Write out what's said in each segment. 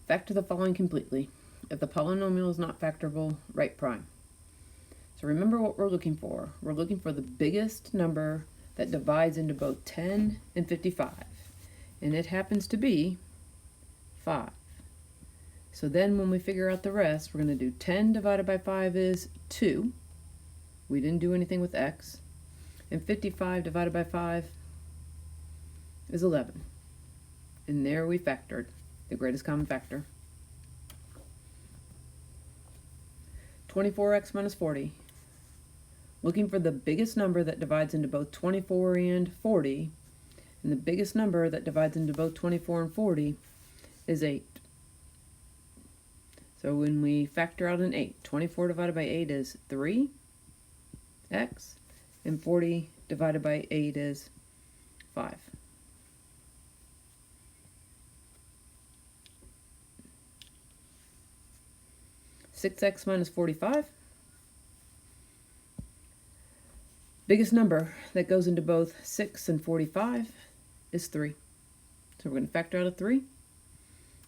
Factor the following completely. If the polynomial is not factorable, write prime. So remember what we're looking for. We're looking for the biggest number that divides into both 10 and 55. And it happens to be 5. So then when we figure out the rest, we're going to do 10 divided by 5 is 2. We didn't do anything with x. And 55 divided by 5 is 11. And there we factored the greatest common factor. 24x minus 40. Looking for the biggest number that divides into both 24 and 40. And the biggest number that divides into both 24 and 40 is 8. So when we factor out an 8, 24 divided by 8 is 3x, and 40 divided by 8 is 5. Six x minus 45. Biggest number that goes into both 6 and 45 is 3. So we're going to factor out a 3.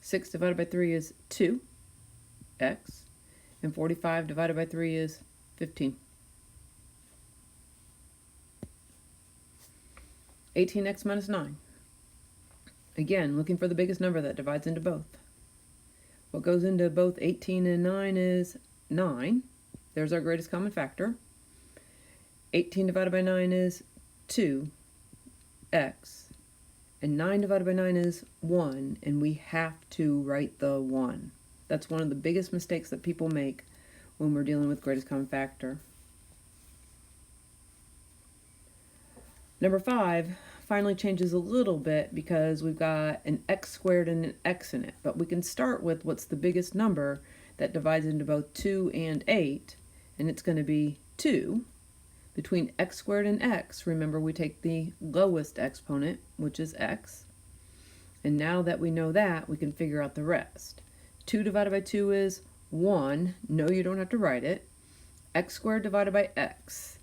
6 divided by 3 is 2x, and 45 divided by 3 is 15. 18x minus 9. Again, looking for the biggest number that divides into both. What goes into both 18 and 9 is 9. There's our greatest common factor. 18 divided by 9 is 2x, and 9 divided by 9 is 1, and we have to write the 1. That's one of the biggest mistakes that people make when we're dealing with greatest common factor. Number 5 finally changes a little bit because we've got an x squared and an x in it, but we can start with what's the biggest number that divides into both 2 and 8, and it's going to be 2. Between x squared and x, remember we take the lowest exponent, which is x, and now that we know that, we can figure out the rest. 2 divided by 2 is 1. No, you don't have to write it. X squared divided by x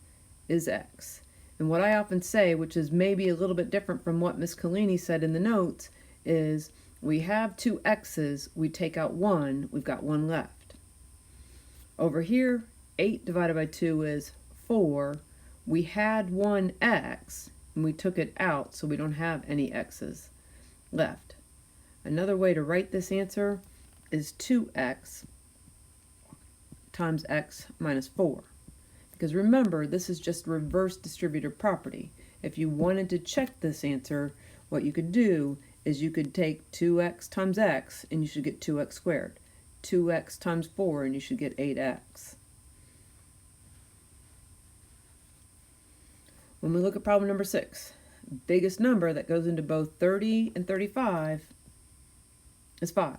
is x. And what I often say, which is maybe a little bit different from what Miss Collini said in the notes, is we have 2 x's, we take out 1, we've got 1 left. Over here, 8 divided by 2 is 4. We had 1 x, and we took it out, so we don't have any x's left. Another way to write this answer is 2x times x minus 4. Because remember, this is just reverse distributive property. If you wanted to check this answer, what you could do is you could take 2x times x, and you should get 2x squared. 2x times 4, and you should get 8x. When we look at problem number 6, biggest number that goes into both 30 and 35 is 5.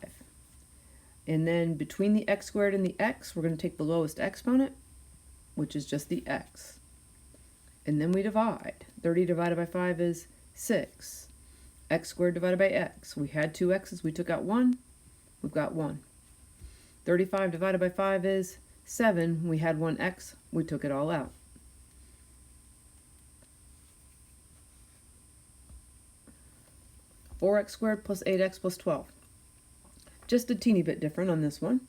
And then between the x squared and the x, we're going to take the lowest exponent, which is just the x. And then we divide. 30 divided by 5 is 6. X squared divided by x. We had 2 x's, we took out 1, we've got 1. 35 divided by 5 is 7. We had 1 x, we took it all out. Four x squared plus 8x plus 12. Just a teeny bit different on this one,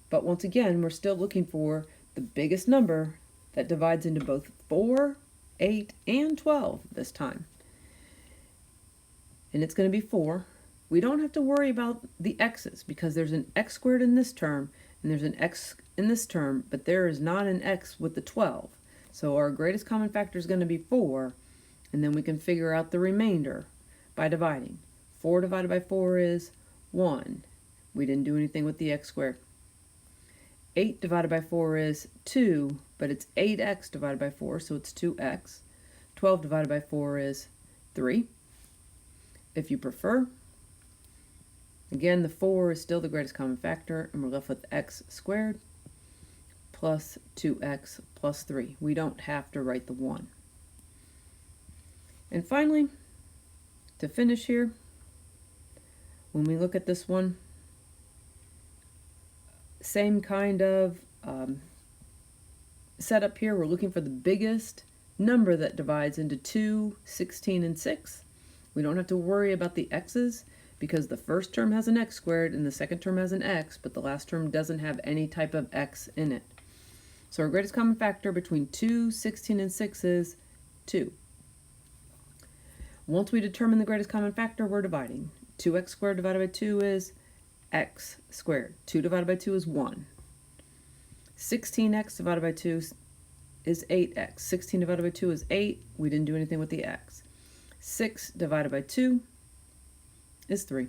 but once again, we're still looking for the biggest number that divides into both 4, 8, and 12 this time. And it's going to be 4. We don't have to worry about the x's because there's an x squared in this term and there's an x in this term, but there is not an x with the 12. So our greatest common factor is going to be 4, and then we can figure out the remainder by dividing. 4 divided by 4 is 1. We didn't do anything with the x squared. 8 divided by 4 is 2, but it's 8x divided by 4, so it's 2x. 12 divided by 4 is 3. If you prefer, again, the 4 is still the greatest common factor, and we're left with x squared plus 2x plus 3. We don't have to write the 1. And finally, to finish here, when we look at this one, same kind of setup here. We're looking for the biggest number that divides into 2, 16, and 6. We don't have to worry about the x's because the first term has an x squared and the second term has an x, but the last term doesn't have any type of x in it. So our greatest common factor between 2, 16, and 6 is 2. Once we determine the greatest common factor, we're dividing. 2x squared divided by 2 is x squared. 2 divided by 2 is 1. 16x divided by 2 is 8x. 16 divided by 2 is 8. We didn't do anything with the x. 6 divided by 2 is 3.